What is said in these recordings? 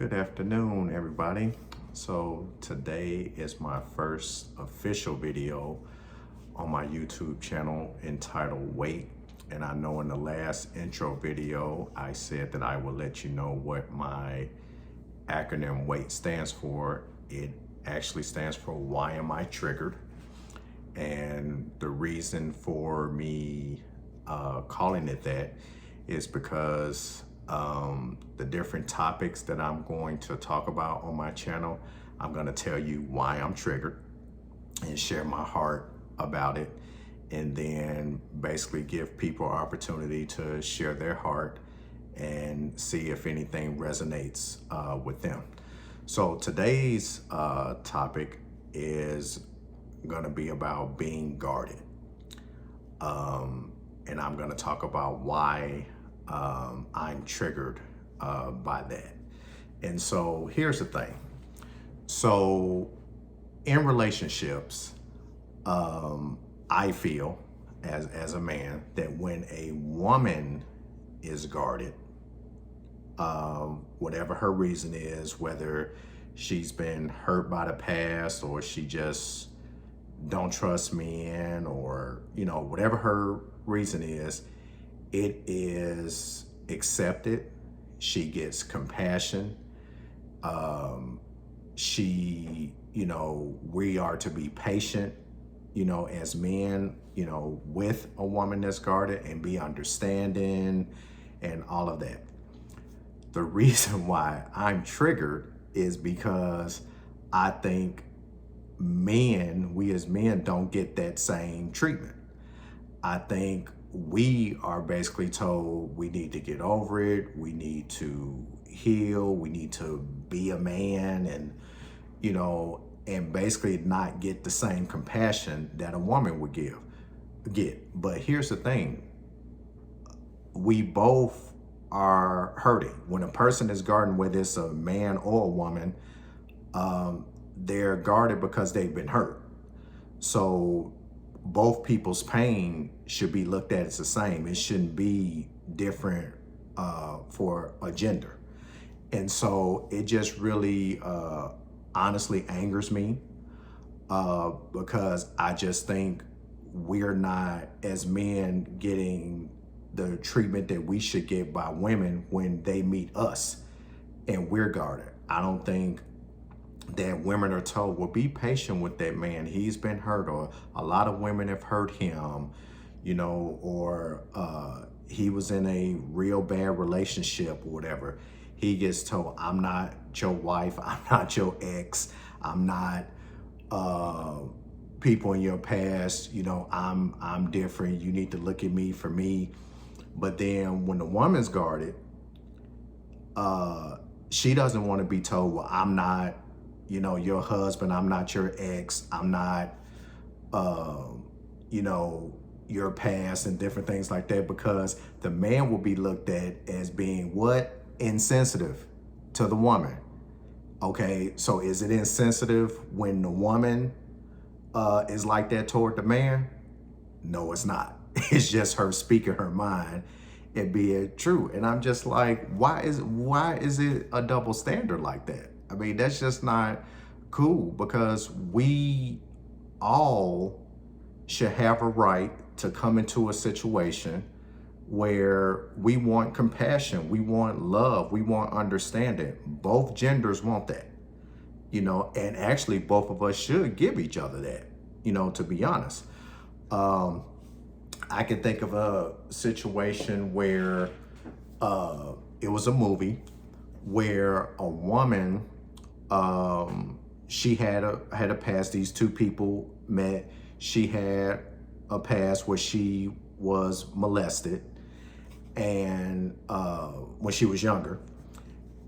Good afternoon, everybody. So today is my first official video on my YouTube channel entitled Weight. And I know in the last intro video, I said that I will let you know what my acronym WAIT stands for. It actually stands for Why Am I Triggered? And the reason for me calling it that is because the different topics that I'm going to talk about on my channel, I'm going to tell you why I'm triggered and share my heart about it, and then basically give people opportunity to share their heart and see if anything resonates with them. So today's topic is going to be about being guarded. And I'm going to talk about why I'm triggered by that. And so here's the thing. So in relationships, I feel as a man that when a woman is guarded, whatever her reason is, whether she's been hurt by the past or she just don't trust men, or whatever her reason is, it is accepted. She gets compassion. We are to be patient, as men, with a woman that's guarded, and be understanding and all of that. The reason why I'm triggered is because I think we as men don't get that same treatment. I think we are basically told we need to get over it, we need to heal, we need to be a man, and basically not get the same compassion that a woman would get. But here's the thing, we both are hurting. When a person is guarded, whether it's a man or a woman, they're guarded because they've been hurt. So both people's pain should be looked at as the same. It shouldn't be different for a gender. And so it just really honestly angers me because I just think we're not, as men, getting the treatment that we should get by women when they meet us and we're guarded. I don't think that women are told, well, be patient with that man, he's been hurt, or a lot of women have hurt him, or he was in a real bad relationship or whatever. He gets told, I'm not your wife, I'm not your ex, I'm not people in your past, I'm different, you need to look at me for me. But then when the woman's guarded, she doesn't want to be told, well, I'm not your husband, I'm not your ex, I'm not, your past and different things like that, because the man will be looked at as being what? Insensitive to the woman. Okay, so is it insensitive when the woman is like that toward the man? No, it's not. It's just her speaking her mind and being true. And I'm just like, why is it a double standard like that? I mean, that's just not cool, because we all should have a right to come into a situation where we want compassion, we want love, we want understanding. Both genders want that, and actually both of us should give each other that, to be honest. I can think of a situation where it was a movie where a woman, she had a past. These two people met. She had a past where she was molested, and when she was younger,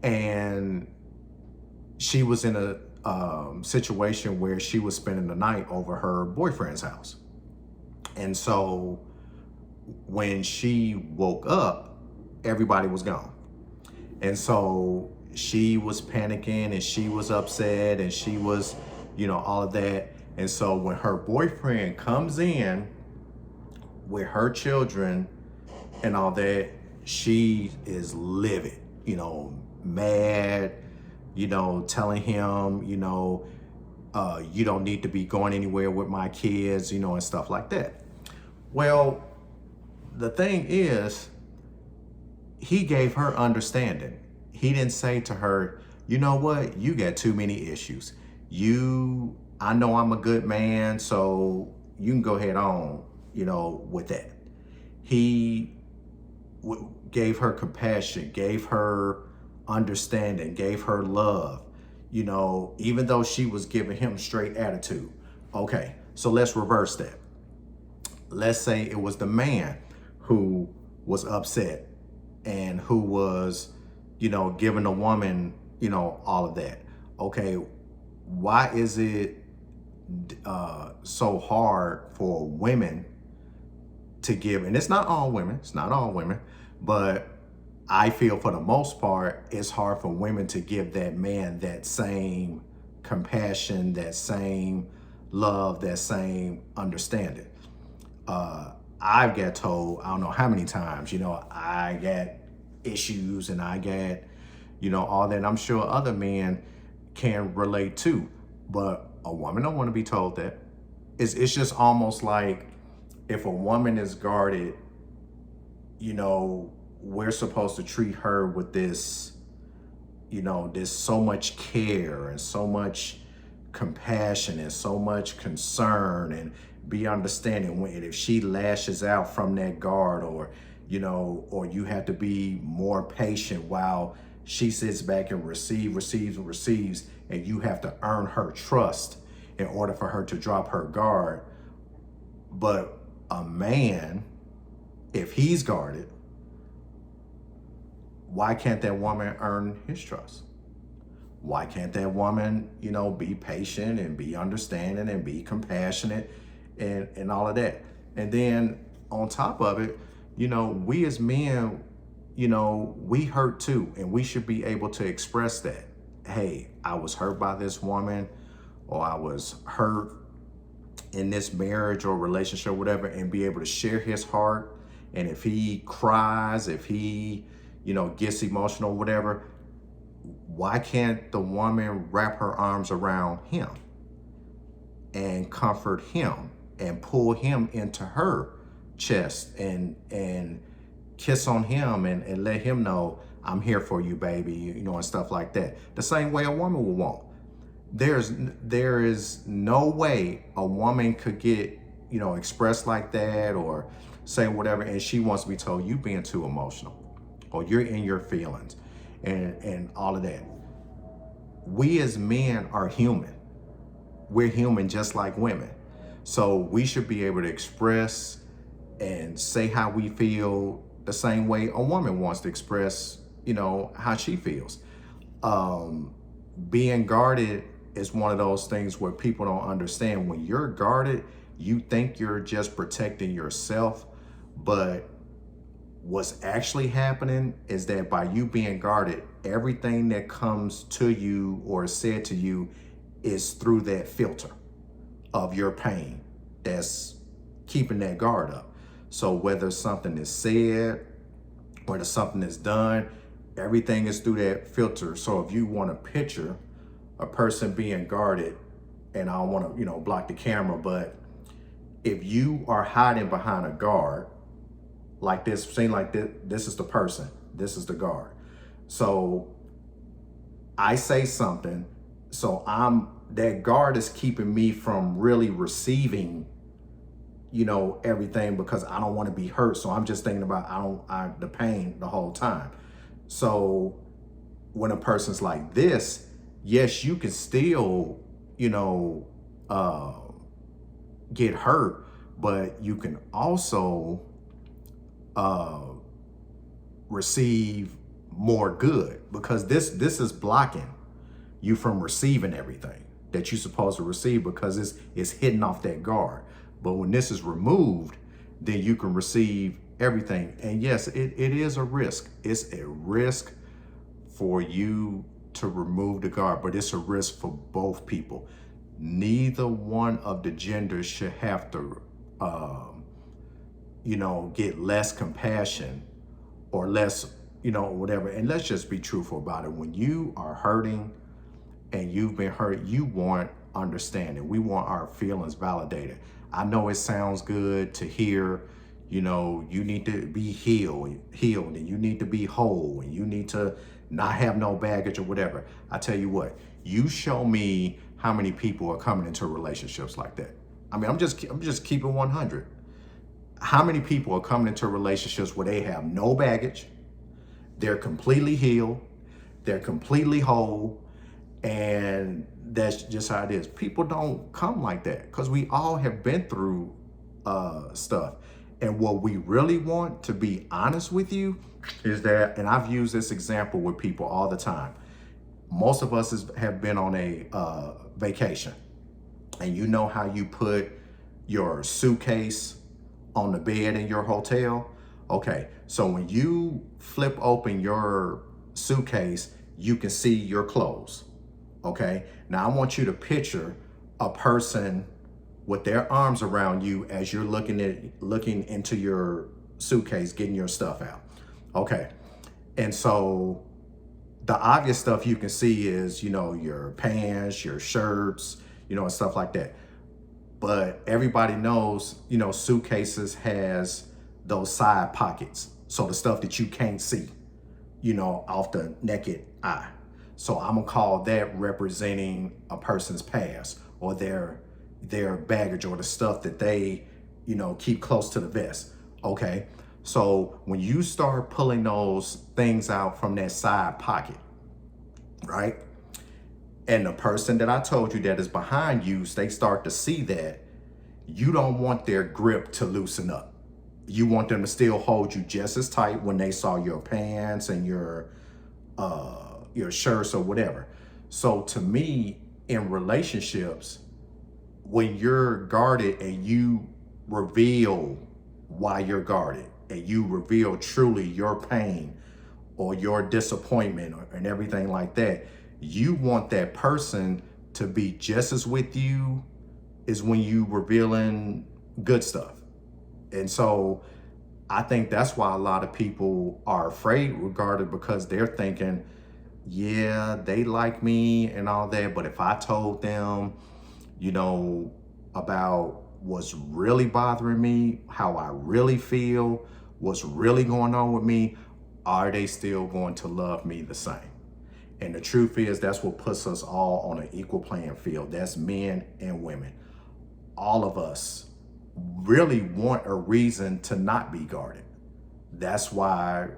and she was in a situation where she was spending the night over her boyfriend's house. And so when she woke up, everybody was gone. And so she was panicking and she was upset and she was, all of that. And so when her boyfriend comes in with her children and all that, she is livid, mad, telling him, you don't need to be going anywhere with my kids, and stuff like that. Well, the thing is, he gave her understanding. He didn't say to her, you know what, you got too many issues. I know I'm a good man, so you can go ahead on, with that. He gave her compassion, gave her understanding, gave her love, even though she was giving him straight attitude. Okay, so let's reverse that. Let's say it was the man who was upset and who was, giving the woman, all of that. Okay, why is it so hard for women to give? And it's not all women, but I feel for the most part, it's hard for women to give that man that same compassion, that same love, that same understanding. I've got told, I don't know how many times, I got issues and I got, all that. And I'm sure other men can relate too, but a woman don't want to be told that. It's just almost like if a woman is guarded, we're supposed to treat her with this, there's so much care and so much compassion and so much concern, and be understanding when if she lashes out from that guard, or you have to be more patient while she sits back and receives, and you have to earn her trust in order for her to drop her guard. But a man, if he's guarded, why can't that woman earn his trust? Why can't that woman, be patient and be understanding and be compassionate and all of that? And then on top of it, we as men, we hurt too, and we should be able to express that. Hey, I was hurt by this woman, or I was hurt in this marriage or relationship, whatever, and be able to share his heart. And if he cries, if he, gets emotional, whatever, why can't the woman wrap her arms around him and comfort him and pull him into her chest and kiss on him and let him know, I'm here for you, baby, and stuff like that. The same way a woman will want. There is no way a woman could get, expressed like that or say whatever, and she wants to be told, you being too emotional, or you're in your feelings, and all of that. We as men are human. We're human just like women. So we should be able to express and say how we feel the same way a woman wants to express, how she feels. Being guarded is one of those things where people don't understand. When you're guarded, you think you're just protecting yourself, but what's actually happening is that by you being guarded, everything that comes to you or is said to you is through that filter of your pain that's keeping that guard up. So whether something is said, whether something is done, everything is through that filter. So if you want to picture a person being guarded, and I don't want to, block the camera, but if you are hiding behind a guard, like this, saying like this is the person, this is the guard. So I say something, so that guard is keeping me from really receiving, everything, because I don't want to be hurt. So I'm just thinking about the pain the whole time. So when a person's like this, yes, you can still, get hurt, but you can also receive more good, because this is blocking you from receiving everything that you're supposed to receive, because it's hitting off that guard. But when this is removed, then you can receive everything. And yes, it is a risk. It's a risk for you to remove the guard, but it's a risk for both people. Neither one of the genders should have to get less compassion or less, whatever. And let's just be truthful about it. When you are hurting and you've been hurt, you want understanding. We want our feelings validated. I know it sounds good to hear, you know, you need to be healed, and you need to be whole, and you need to not have no baggage or whatever. I tell you what, you show me how many people are coming into relationships like that. I mean, I'm just keeping 100. How many people are coming into relationships where they have no baggage, they're completely healed, they're completely whole, and that's just how it is. People don't come like that because we all have been through stuff. And what we really want, to be honest with you, is that, and I've used this example with people all the time. Most of us have been on a vacation, and you know how you put your suitcase on the bed in your hotel? Okay, so when you flip open your suitcase, you can see your clothes. Okay, now I want you to picture a person with their arms around you as you're looking into your suitcase, getting your stuff out. Okay, and so the obvious stuff you can see is, you know, your pants, your shirts, you know, and stuff like that. But everybody knows, you know, suitcases has those side pockets, so the stuff that you can't see, you know, off the naked eye. So I'm gonna call that representing a person's past, or their baggage, or the stuff that they, you know, keep close to the vest. Okay, so when you start pulling those things out from that side pocket, right, and the person that I told you that is behind you, they start to see that, you don't want their grip to loosen up. You want them to still hold you just as tight when they saw your pants and your shirts or whatever. So to me, in relationships, when you're guarded and you reveal why you're guarded, and you reveal truly your pain or your disappointment and everything like that, you want that person to be just as with you as when you revealing good stuff. And so I think that's why a lot of people are afraid regarded, because they're thinking, yeah, they like me and all that, but if I told them, you know, about what's really bothering me, how I really feel, what's really going on with me, are they still going to love me the same? And the truth is, that's what puts us all on an equal playing field. That's men and women. All of us really want a reason to not be guarded. That's why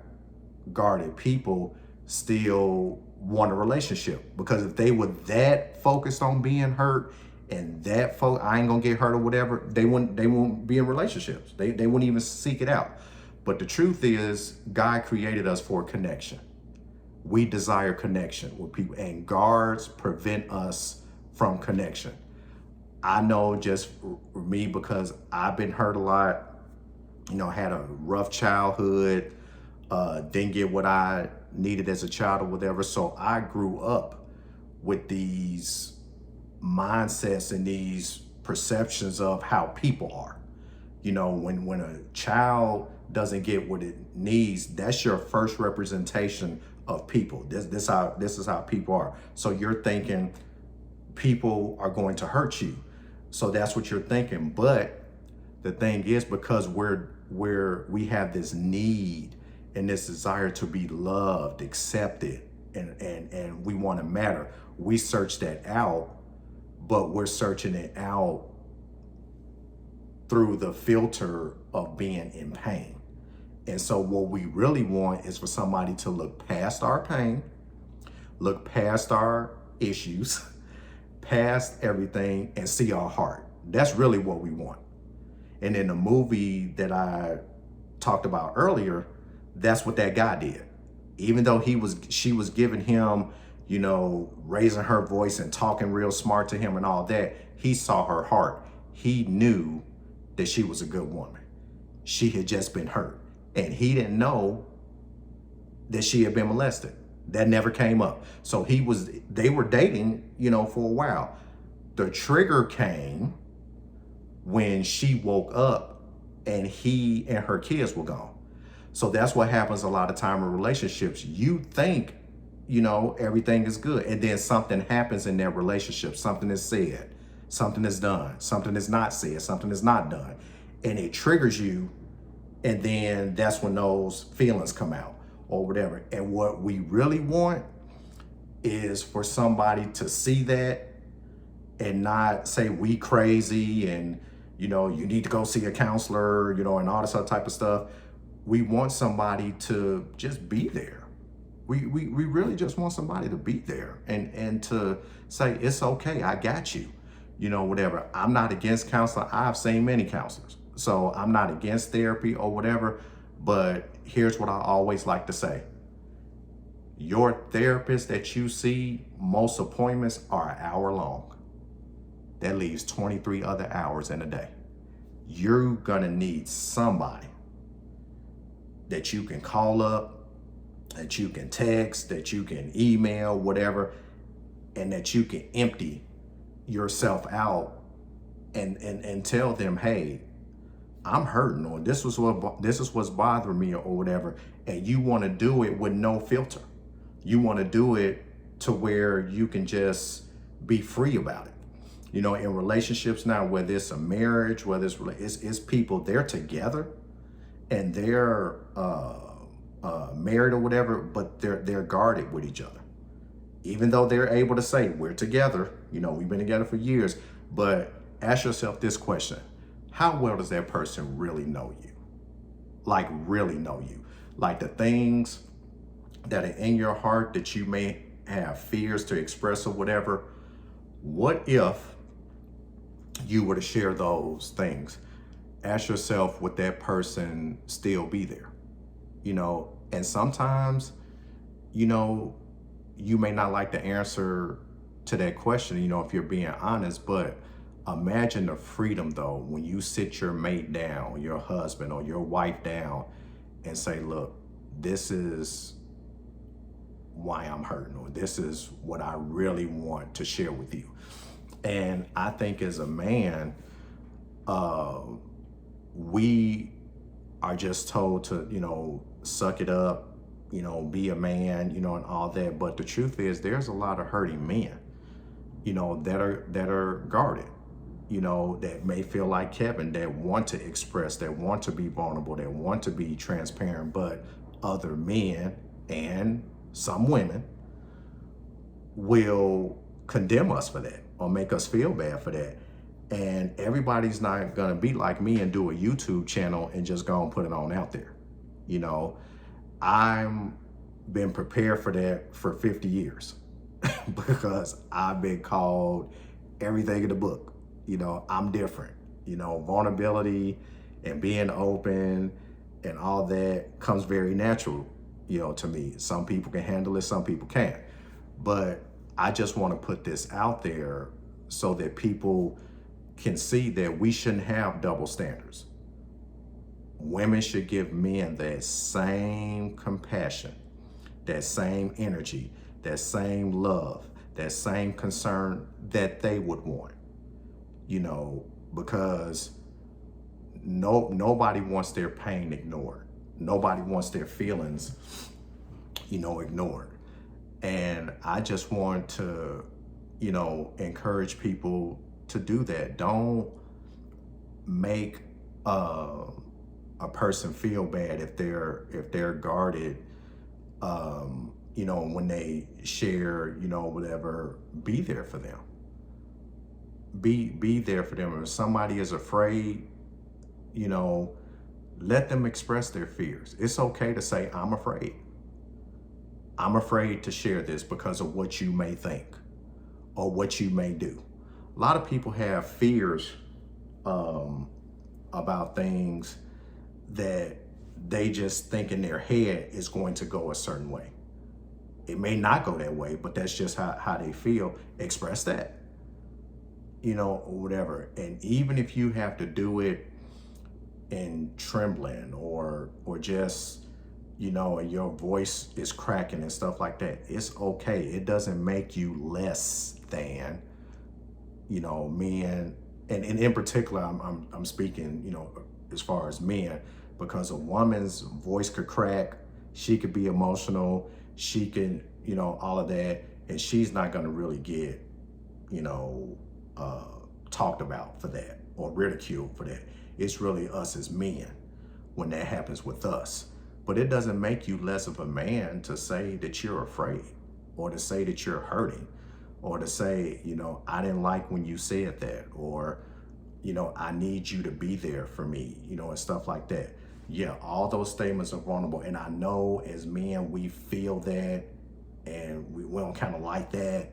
guarded people still want a relationship, because if they were that focused on being hurt and that I ain't gonna get hurt or whatever, they won't be in relationships. They wouldn't even seek it out. But the truth is, God created us for connection. We desire connection with people, and guards prevent us from connection. I know just for me, because I've been hurt a lot, you know, had a rough childhood, didn't get what I needed as a child or whatever. So I grew up with these mindsets and these perceptions of how people are. You know, when a child doesn't get what it needs, that's your first representation of people. This is how people are. So you're thinking people are going to hurt you. So that's what you're thinking. But the thing is, because we have this need and this desire to be loved, accepted, and we want to matter, we search that out, but we're searching it out through the filter of being in pain. And so what we really want is for somebody to look past our pain, look past our issues, past everything, and see our heart. That's really what we want. And in the movie that I talked about earlier, that's what that guy did. Even though she was giving him, you know, raising her voice and talking real smart to him and all that, he saw her heart. He knew that she was a good woman. She had just been hurt. And he didn't know that she had been molested. That never came up. So they were dating, you know, for a while. The trigger came when she woke up and he and her kids were gone. So that's what happens a lot of time in relationships. You think everything is good. And then something happens in their relationship. Something is said, something is done, something is not said, something is not done. And it triggers you. And then that's when those feelings come out or whatever. And what we really want is for somebody to see that and not say we crazy and, you need to go see a counselor, and all this other type of stuff. We want somebody to just be there. We really just want somebody to be there and to say, it's okay, I got you, whatever. I'm not against counseling. I've seen many counselors. So I'm not against therapy or whatever, but here's what I always like to say. Your therapist that you see, most appointments are an hour long. That leaves 23 other hours in a day. You're gonna need somebody that you can call up, that you can text, that you can email, whatever, and that you can empty yourself out and tell them, hey, I'm hurting, or this is what's bothering me, or whatever. And you want to do it with no filter. You want to do it to where you can just be free about it. In relationships now, whether it's a marriage, whether it's people, they're together and they're married or whatever, but they're guarded with each other. Even though they're able to say, we're together, we've been together for years, but ask yourself this question. How well does that person really know you? Like, really know you? Like the things that are in your heart that you may have fears to express or whatever. What if you were to share those things? Ask yourself, would that person still be there? And sometimes, you may not like the answer to that question, if you're being honest, but imagine the freedom though, when you sit your mate down, your husband or your wife down and say, look, this is why I'm hurting, or this is what I really want to share with you. And I think as a man, we are just told to, suck it up, be a man, and all that. But the truth is there's a lot of hurting men, that are guarded, that may feel like Kevin, that want to express, that want to be vulnerable, that want to be transparent, but other men and some women will condemn us for that or make us feel bad for that. And everybody's not gonna be like me and do a YouTube channel and just go and put it on out there. I'm been prepared for that for 50 years because I've been called everything in the book. I'm different. Vulnerability and being open and all that comes very natural, to me. Some people can handle it, some people can't. But I just want to put this out there so that people can see that we shouldn't have double standards. Women should give men that same compassion, that same energy, that same love, that same concern that they would want, because nobody wants their pain ignored. Nobody wants their feelings, ignored. And I just want to, encourage people to do that. Don't make a person feel bad if they're guarded, when they share, whatever. Be there for them. Be there for them. If somebody is afraid, let them express their fears. It's okay to say, I'm afraid. I'm afraid to share this because of what you may think or what you may do. A lot of people have fears about things that they just think in their head is going to go a certain way. It may not go that way, but that's just how they feel. Express that, or whatever. And even if you have to do it in trembling or just, your voice is cracking and stuff like that, it's okay. It doesn't make you less than, men. And in particular, I'm speaking, as far as men, because a woman's voice could crack. She could be emotional. She can, all of that, and she's not going to really get, you know, talked about for that or ridiculed for that. It's really us as men when that happens with us. But it doesn't make you less of a man to say that you're afraid, or to say that you're hurting, or to say, I didn't like when you said that, or, I need you to be there for me, and stuff like that. Yeah, all those statements are vulnerable. And I know as men, we feel that, and we don't kind of like that,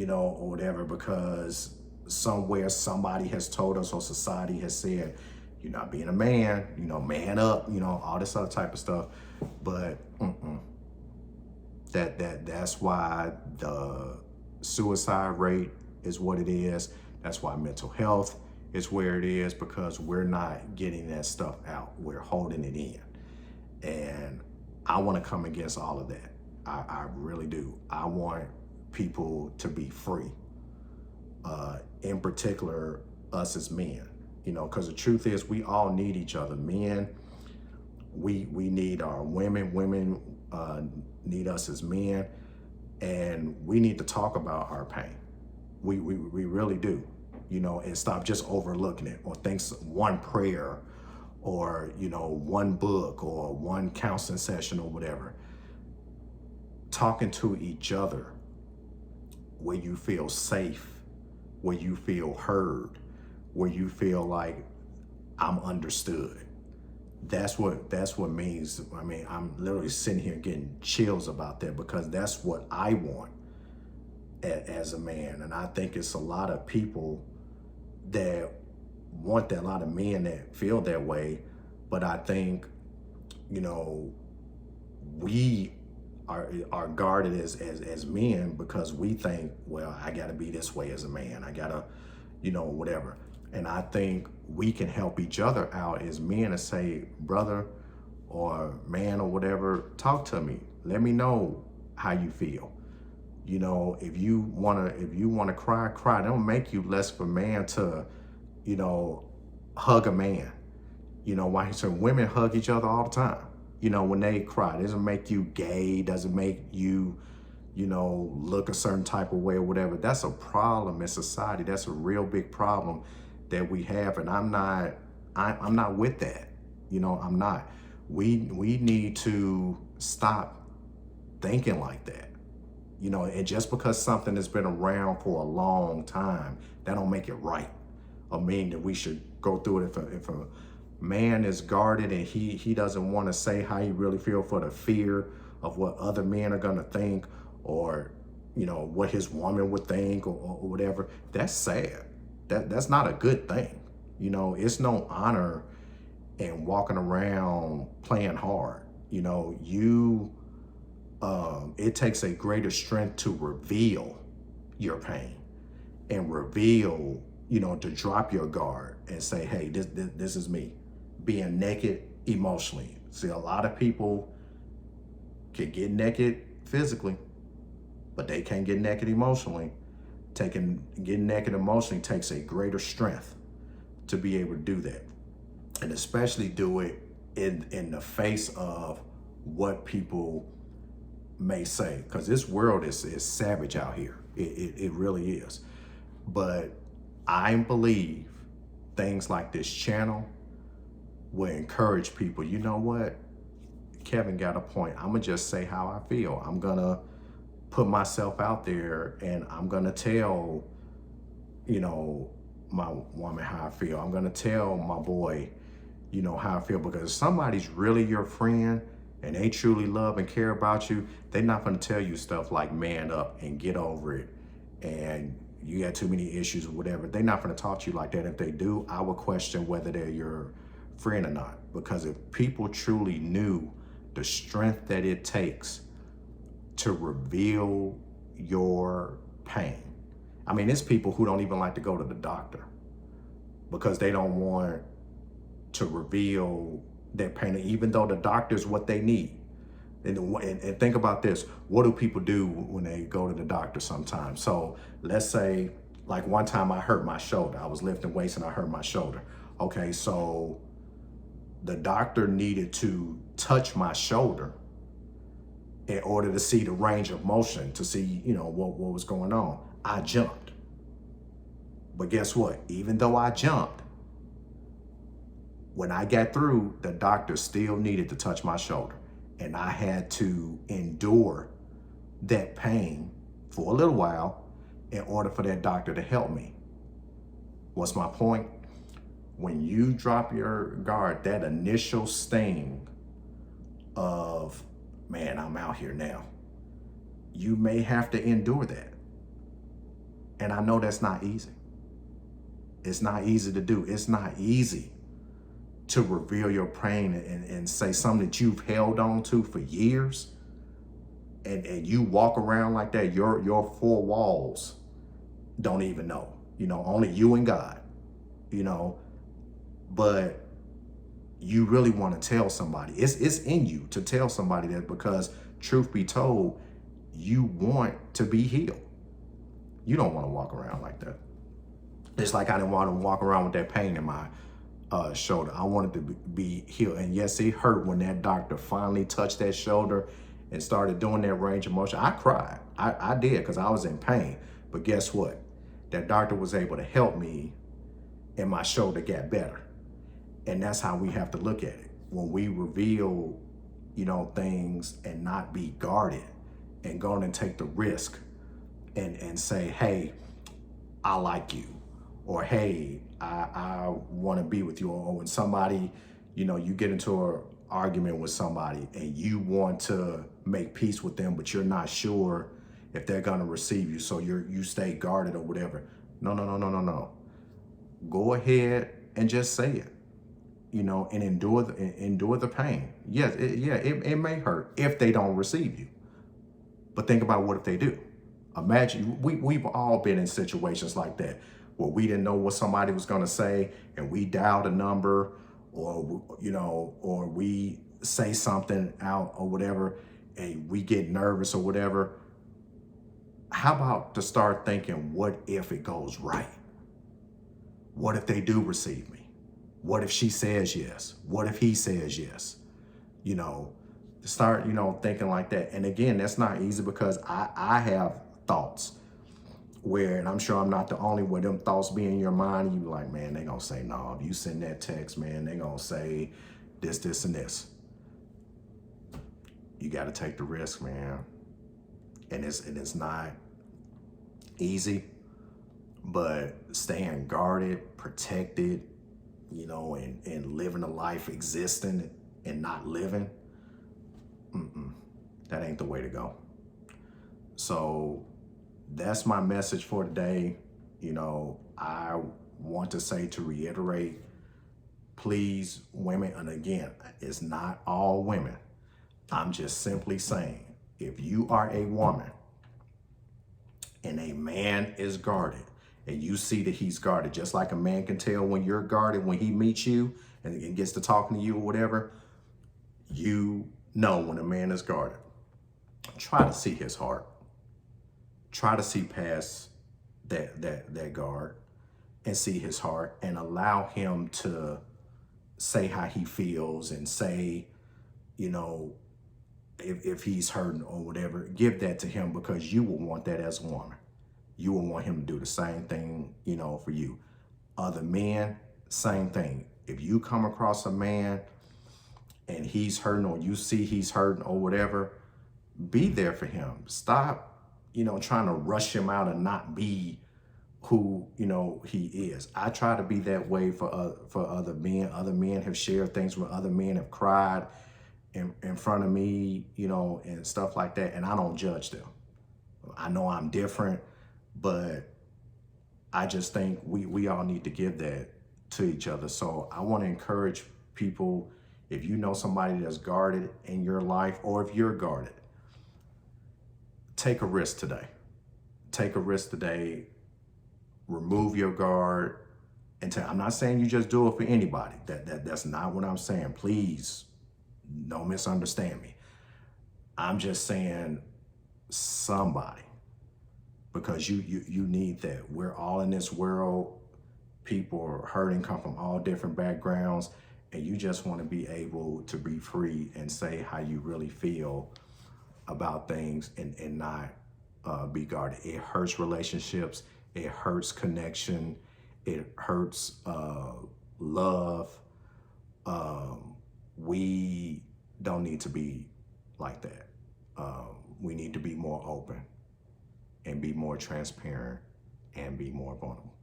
or whatever, because somewhere somebody has told us, or society has said, you're not being a man, man up, all this other type of stuff. But that's why the suicide rate is what it is. That's why mental health is where it is, because we're not getting that stuff out. We're holding it in. And I want to come against all of that. I really do. I want people to be free. In particular, us as men, because the truth is we all need each other. Men, we need our women. Women need us as men, and we need to talk about our pain. We really do, and stop just overlooking it, or think one prayer, or one book, or one counseling session, or whatever. Talking to each other where you feel safe, where you feel heard, where you feel like I'm understood. That's what means. I mean, I'm literally sitting here getting chills about that, because that's what I want as a man. And I think it's a lot of people that want that, a lot of men that feel that way. But I think, we are guarded as men, because we think, well, I gotta be this way as a man. I gotta, whatever. And I think we can help each other out as men and say, brother or man or whatever, talk to me. Let me know how you feel. If you wanna cry, cry. Don't make you less of a man to, hug a man. Why some women hug each other all the time. When they cry, it doesn't make you gay, doesn't make you, look a certain type of way or whatever. That's a problem in society. That's a real big problem that we have. And I'm not with that. I'm not. We need to stop thinking like that. And just because something has been around for a long time, that don't make it right, or mean that we should go through it. If a man is guarded and he doesn't want to say how he really feel for the fear of what other men are going to think, or what his woman would think, or whatever, that's sad. That's not a good thing. It's no honor in walking around playing hard. It takes a greater strength to reveal your pain, and reveal, to drop your guard and say, hey, this is me. Being naked emotionally. See, a lot of people can get naked physically, but they can't get naked emotionally. Getting naked emotionally takes a greater strength to be able to do that. And especially do it in the face of what people may say, because this world is savage out here. It really is. But I believe things like this channel will encourage people. You know what? Kevin got a point. I'm gonna just say how I feel. I'm gonna put myself out there, and I'm gonna tell, my woman how I feel. I'm gonna tell my boy, how I feel, because if somebody's really your friend and they truly love and care about you, they're not gonna tell you stuff like man up and get over it, and you got too many issues or whatever. They're not gonna talk to you like that. If they do, I would question whether they're your friend or not. Because if people truly knew the strength that it takes to reveal your pain. I mean, it's people who don't even like to go to the doctor because they don't want to reveal their pain, even though the doctor's what they need. And think about this. What do people do when they go to the doctor sometimes? So let's say, like one time I hurt my shoulder. I was lifting weights and I hurt my shoulder. Okay, so the doctor needed to touch my shoulder in order to see the range of motion, to see, what was going on. I jumped. But guess what? Even though I jumped, when I got through, the doctor still needed to touch my shoulder. And I had to endure that pain for a little while in order for that doctor to help me. What's my point? When you drop your guard, that initial sting of, man, I'm out here now, you may have to endure that. And I know that's not easy. It's not easy to do. It's not easy to reveal your pain and say something that you've held on to for years. And you walk around like that, your four walls don't even know, only you and God, but you really want to tell somebody. It's in you to tell somebody that, because truth be told, you want to be healed. You don't want to walk around like that. It's like I didn't want to walk around with that pain in my shoulder. I wanted to be healed. And yes, it hurt when that doctor finally touched that shoulder and started doing that range of motion. I cried. I did, because I was in pain. But guess what? That doctor was able to help me, and my shoulder got better. And that's how we have to look at it. When we reveal, things and not be guarded and go on and take the risk and say, hey, I like you. Or, hey, I want to be with you. Or when somebody, you get into an argument with somebody and you want to make peace with them, but you're not sure if they're going to receive you. So you stay guarded or whatever. No. Go ahead and just say it, and endure the pain. Yes, it may hurt if they don't receive you. But think about what if they do. Imagine, we've all been in situations like that, where we didn't know what somebody was going to say, and we dialed a number, or we say something out or whatever, and we get nervous or whatever. How about to start thinking, what if it goes right? What if they do receive me? What if she says yes? What if he says yes? Start, thinking like that. And again, that's not easy, because I have thoughts where, and I'm sure I'm not the only one, them thoughts be in your mind, and you like, man, they gonna say no. If you send that text, man, they gonna say this, and this. You gotta take the risk, man. And it's not easy, but staying guarded, protected, and living a life existing and not living, that ain't the way to go. So that's my message for today. I want to say, to reiterate, please, women, and again, it's not all women. I'm just simply saying, if you are a woman and a man is guarded, and you see that he's guarded, just like a man can tell when you're guarded when he meets you and gets to talking to you or whatever, you know when a man is guarded. Try to see his heart. Try to see past that guard and see his heart, and allow him to say how he feels, and say, if he's hurting or whatever, give that to him, because you will want that as a woman. You will want him to do the same thing, for you. Other men, same thing. If you come across a man and he's hurting, or you see he's hurting or whatever, be there for him. Stop, trying to rush him out and not be who, he is. I try to be that way for other men. Other men have shared things with other men, have cried in front of me, and stuff like that. And I don't judge them. I know I'm different, but I just think we all need to give that to each other. So I want to encourage people, if you know somebody that's guarded in your life, or if you're guarded, take a risk today. Take a risk today. Remove your guard. And I'm not saying you just do it for anybody. That's not what I'm saying. Please, don't misunderstand me. I'm just saying somebody, because you need that. We're all in this world. People are hurting, come from all different backgrounds, and you just want to be able to be free and say how you really feel about things and not be guarded. It hurts relationships. It hurts connection. It hurts love. We don't need to be like that. We need to be more open and be more transparent and be more vulnerable.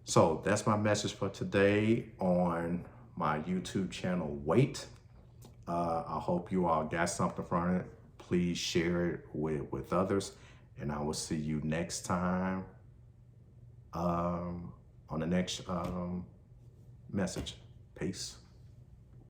So that's my message for today on my YouTube channel, Wait. I hope you all got something from it. Please share it with others. And I will see you next time on the next message. Peace.